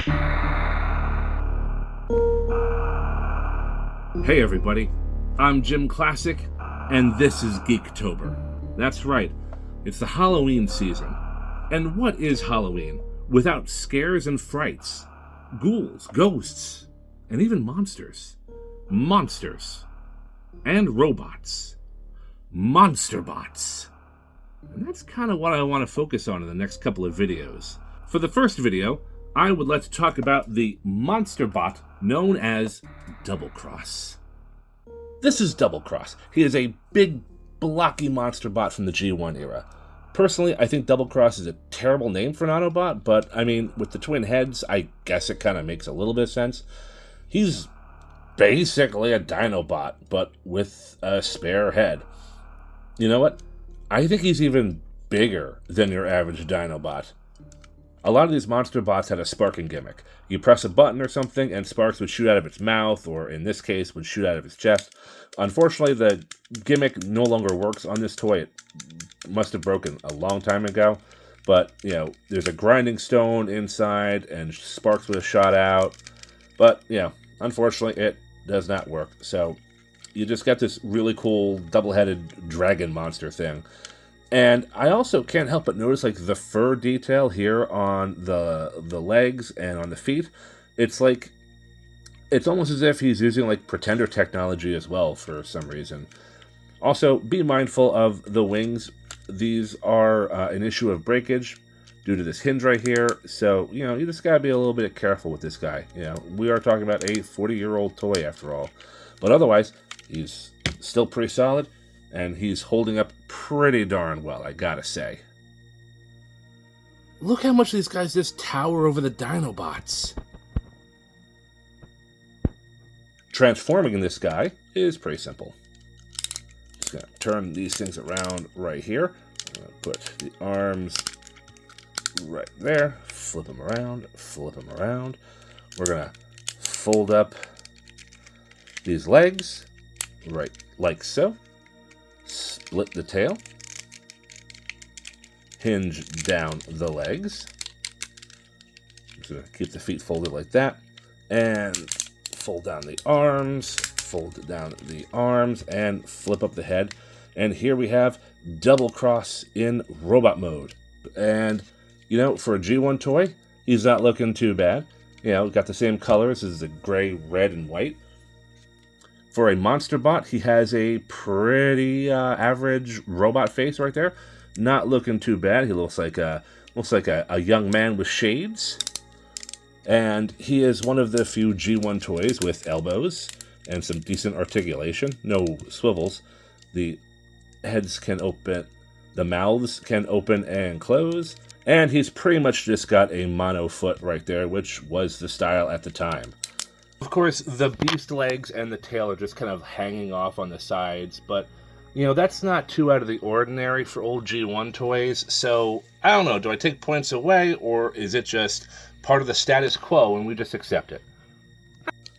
Hey everybody, I'm JimClassic, and this is Geektober. That's right, it's the Halloween season. And what is Halloween without scares and frights? Ghouls, ghosts, and even monsters. Monsters. And robots. Monsterbots. And that's kind of what I want to focus on in the next couple of videos. For the first video, I would like to talk about the Monsterbot known as Doublecross. This is Doublecross. He is a big, blocky Monsterbot from the G1 era. Personally, I think Doublecross is a terrible name for an Autobot, but, I mean, with the twin heads, I guess it kind of makes a little bit of sense. He's basically a Dinobot, but with a spare head. You know what? I think he's even bigger than your average Dinobot. A lot of these Monsterbots had a sparking gimmick. You press a button or something, and sparks would shoot out of its mouth, or in this case, would shoot out of its chest. Unfortunately, the gimmick no longer works on this toy. It must have broken a long time ago. But, you know, there's a grinding stone inside, and sparks would have shot out. But, you know, unfortunately, it does not work. So, you just got this really cool double-headed dragon monster thing. And I also can't help but notice, like, the fur detail here on the legs and on the feet. It's like, it's almost as if he's using, like, Pretender technology as well for some reason. Also, be mindful of the wings. These are an issue of breakage due to this hinge right here. So, you know, you just gotta be a little bit careful with this guy. You know, we are talking about a 40-year-old toy after all. But otherwise, he's still pretty solid. And he's holding up pretty darn well, I gotta say. Look how much these guys just tower over the Dinobots. Transforming this guy is pretty simple. Just gonna turn these things around right here. I'm gonna put the arms right there. Flip them around, flip them around. We're gonna fold up these legs, right like so. Split the tail, hinge down the legs. Just gonna keep the feet folded like that, and fold down the arms, fold down the arms, and flip up the head. And here we have Doublecross in robot mode. And, you know, for a G1 toy, he's not looking too bad. You know, got the same colors as the gray, red, and white. For a Monsterbot, he has a pretty average robot face right there. Not looking too bad. He looks like a young man with shades. And he is one of the few G1 toys with elbows and some decent articulation. No swivels. The heads can open, the mouths can open and close. And he's pretty much just got a mono foot right there, which was the style at the time. Of course, the beast legs and the tail are just kind of hanging off on the sides, but, you know, that's not too out of the ordinary for old G1 toys, so, I don't know, do I take points away, or is it just part of the status quo and we just accept it?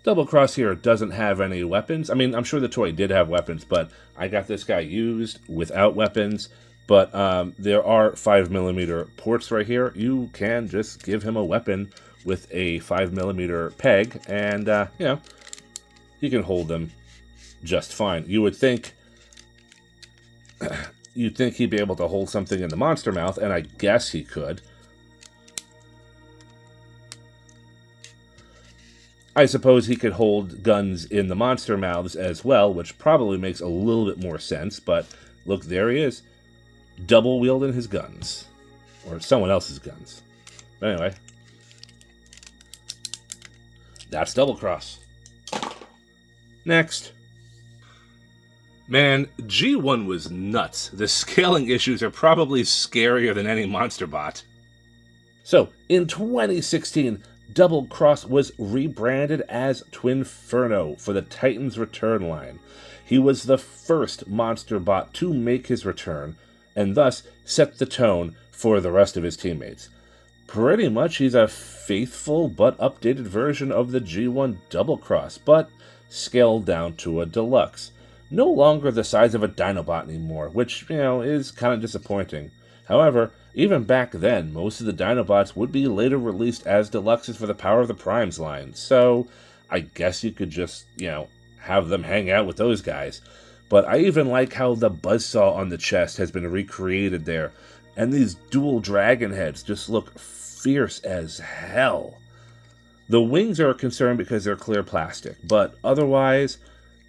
Doublecross here doesn't have any weapons. I mean, I'm sure the toy did have weapons, but I got this guy used without weapons, but there are 5mm ports right here. You can just give him a weapon with a 5mm peg, and, you know, he can hold them just fine. You would think, you'd think he'd be able to hold something in the monster mouth, and I guess he could. I suppose he could hold guns in the monster mouths as well, which probably makes a little bit more sense, but look, there he is, double wielding his guns, or someone else's guns. But anyway, that's Doublecross. Next. Man, G1 was nuts. The scaling issues are probably scarier than any Monsterbot. So, in 2016, Doublecross was rebranded as Twinferno for the Titan's Return line. He was the first Monsterbot to make his return, and thus set the tone for the rest of his teammates. Pretty much he's a faithful but updated version of the G1 Doublecross, but scaled down to a deluxe. No longer the size of a Dinobot anymore, which, you know, is kind of disappointing. However, Even back then, most of the Dinobots would be later released as deluxes for the Power of the Primes line, so I guess you could just, have them hang out with those guys. But I even like how the buzzsaw on the chest has been recreated there, and these dual dragon heads just look fierce as hell. The wings are a concern because they're clear plastic, but otherwise,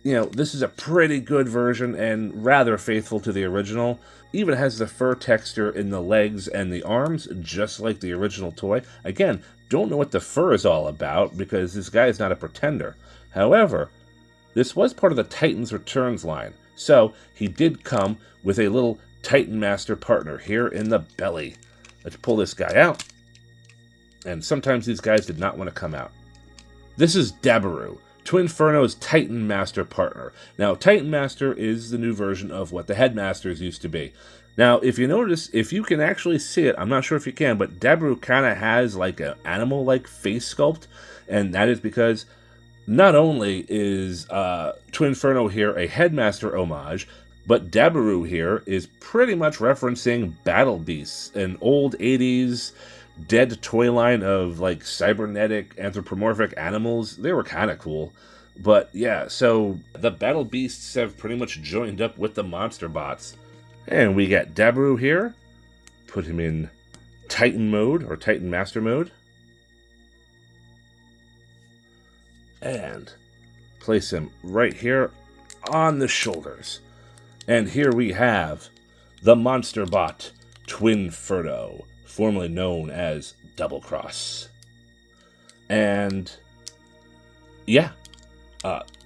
this is a pretty good version and rather faithful to the original. Even has the fur texture in the legs and the arms, just like the original toy. Again, don't know what the fur is all about because this guy is not a pretender. However, this was part of the Titan's Returns line, so he did come with a little Titan Master partner here in the belly. Let's pull this guy out. And sometimes these guys did not want to come out. This is Dabaru, Twinferno's Titan Master partner. Now, Titan Master is the new version of what the Headmasters used to be. Now, if you notice, if you can actually see it, I'm not sure if you can, but Dabaru kind of has like an animal-like face sculpt, and that is because not only is Twinferno here a Headmaster homage, but Dabaru here is pretty much referencing Battle Beasts, an old 80s dead toy line of like cybernetic anthropomorphic animals. They were kind of cool. But yeah, so the Battle Beasts have pretty much joined up with the Monsterbots. And we got Dabaru here. Put him in Titan mode, or Titan Master mode. And place him right here on the shoulders. And here we have the Monsterbot Twinferno, formerly known as Doublecross. And yeah,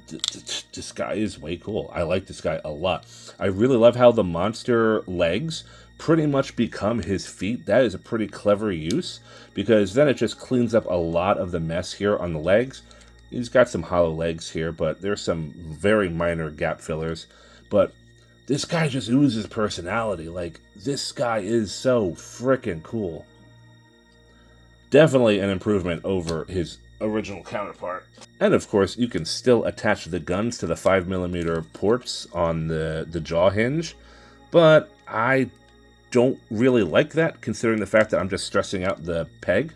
this guy is way cool. I like this guy a lot. I really love how the monster legs pretty much become his feet. That is a pretty clever use, because then it just cleans up a lot of the mess here on the legs. He's got some hollow legs here, but there's some very minor gap fillers. But this guy just oozes personality. Like, this guy is so freaking cool. Definitely an improvement over his original counterpart. And of course, you can still attach the guns to the 5mm ports on the jaw hinge, but I don't really like that, considering the fact that I'm just stressing out the peg.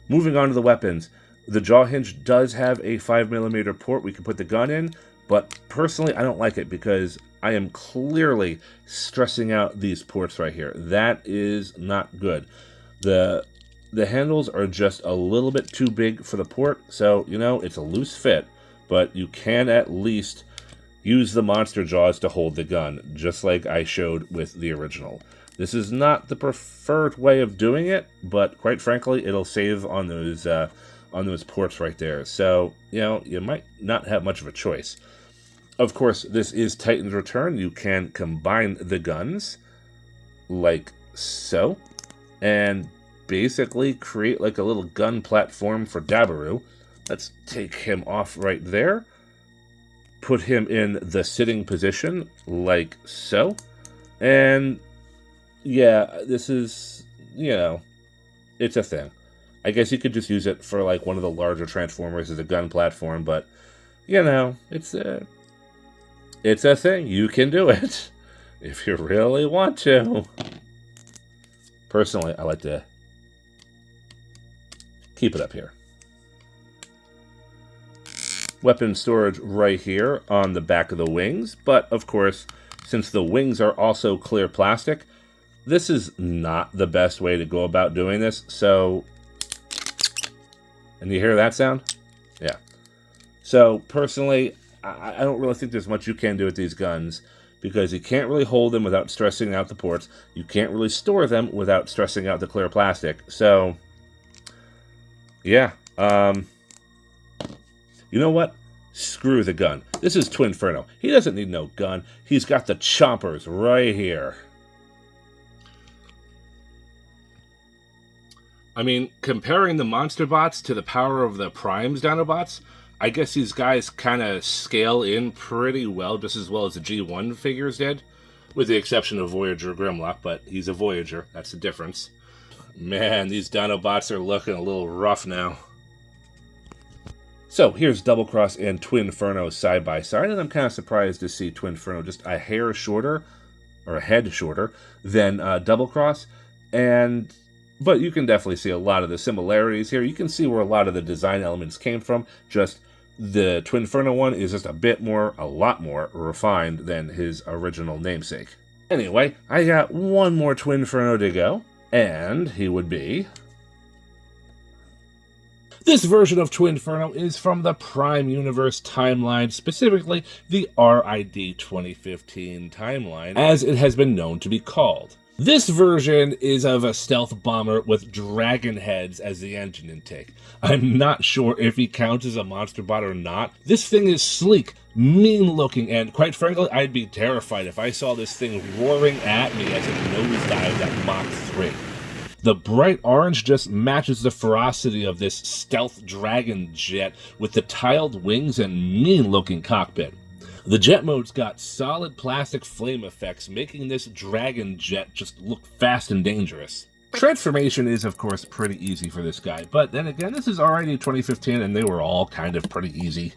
Moving on to the weapons, the jaw hinge does have a 5mm port we can put the gun in, but personally I don't like it because I am clearly stressing out these ports right here. That is not good. The handles are just a little bit too big for the port, so, it's a loose fit, but you can at least use the monster jaws to hold the gun, just like I showed with the original. This is not the preferred way of doing it, but quite frankly, it'll save on those ports right there. So, you might not have much of a choice. Of course, this is Titan's Return. You can combine the guns like so, and basically create like a little gun platform for Dabaru. Let's take him off right there. Put him in the sitting position like so. And yeah, this is, it's a thing. I guess you could just use it for like one of the larger Transformers as a gun platform, but it's a thing. You can do it if you really want to. Personally, I like to keep it up here. Weapon storage right here on the back of the wings, but of course, since the wings are also clear plastic, this is not the best way to go about doing this. So, and you hear that sound? Yeah. So personally, I don't really think there's much you can do with these guns, because you can't really hold them without stressing out the ports. You can't really store them without stressing out the clear plastic. So, yeah. You know what? Screw the gun. This is Twinferno. He doesn't need no gun. He's got the chompers right here. I mean, comparing the Monsterbots to the power of the Primes Dinobots, I guess these guys kind of scale in pretty well, just as well as the G1 figures did, with the exception of Voyager Grimlock, but he's a Voyager. That's the difference. Man, these Dinobots are looking a little rough now. So, here's Doublecross and Twinferno side by side, and I'm kind of surprised to see Twinferno just a hair shorter, or a head shorter, than Doublecross. But you can definitely see a lot of the similarities here. You can see where a lot of the design elements came from. Just the Twinferno one is just a lot more refined than his original namesake. Anyway, I got one more Twinferno to go, and he would be... This version of Twinferno is from the Prime Universe timeline, specifically the RID 2015 timeline, as it has been known to be called. This version is of a stealth bomber with dragon heads as the engine intake. I'm not sure if he counts as a Monsterbot or not. This thing is sleek, mean-looking, and quite frankly, I'd be terrified if I saw this thing roaring at me as it nosedived at Mach 3. The bright orange just matches the ferocity of this stealth dragon jet with the tiled wings and mean-looking cockpit. The jet mode's got solid plastic flame effects, making this dragon jet just look fast and dangerous. Transformation is, of course, pretty easy for this guy, but then again, this is already 2015 and they were all kind of pretty easy.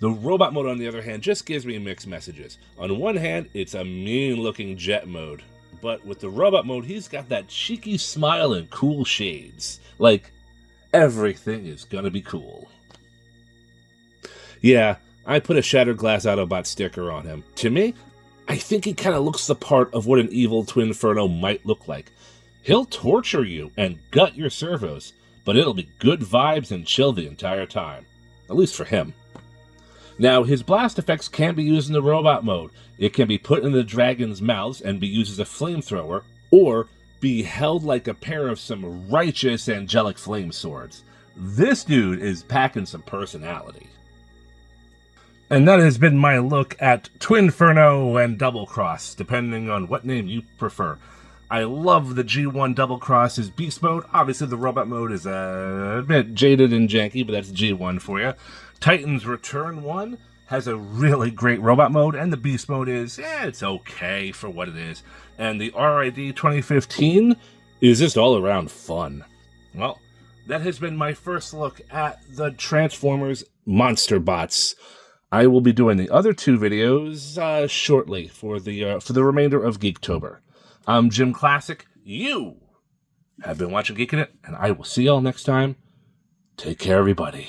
The robot mode, on the other hand, just gives me mixed messages. On one hand, it's a mean-looking jet mode, but with the robot mode, he's got that cheeky smile and cool shades. Like, everything is gonna be cool. Yeah, I put a Shattered Glass Autobot sticker on him. To me, I think he kind of looks the part of what an evil Twinferno might look like. He'll torture you and gut your servos, but it'll be good vibes and chill the entire time. At least for him. Now, his blast effects can be used in the robot mode. It can be put in the dragon's mouths and be used as a flamethrower, or be held like a pair of some righteous angelic flame swords. This dude is packing some personality. And that has been my look at Twinferno and Doublecross, depending on what name you prefer. I love the G1 Doublecross's beast mode. Obviously, the robot mode is a bit jaded and janky, but that's G1 for you. Titan's Return 1 has a really great robot mode, and the beast mode is, it's okay for what it is. And the RID 2015 is just all around fun. Well, that has been my first look at the Transformers Monsterbots. I will be doing the other two videos shortly for the remainder of Geektober. I'm JimClassic. You have been watching Geekin, and I will see y'all next time. Take care, everybody.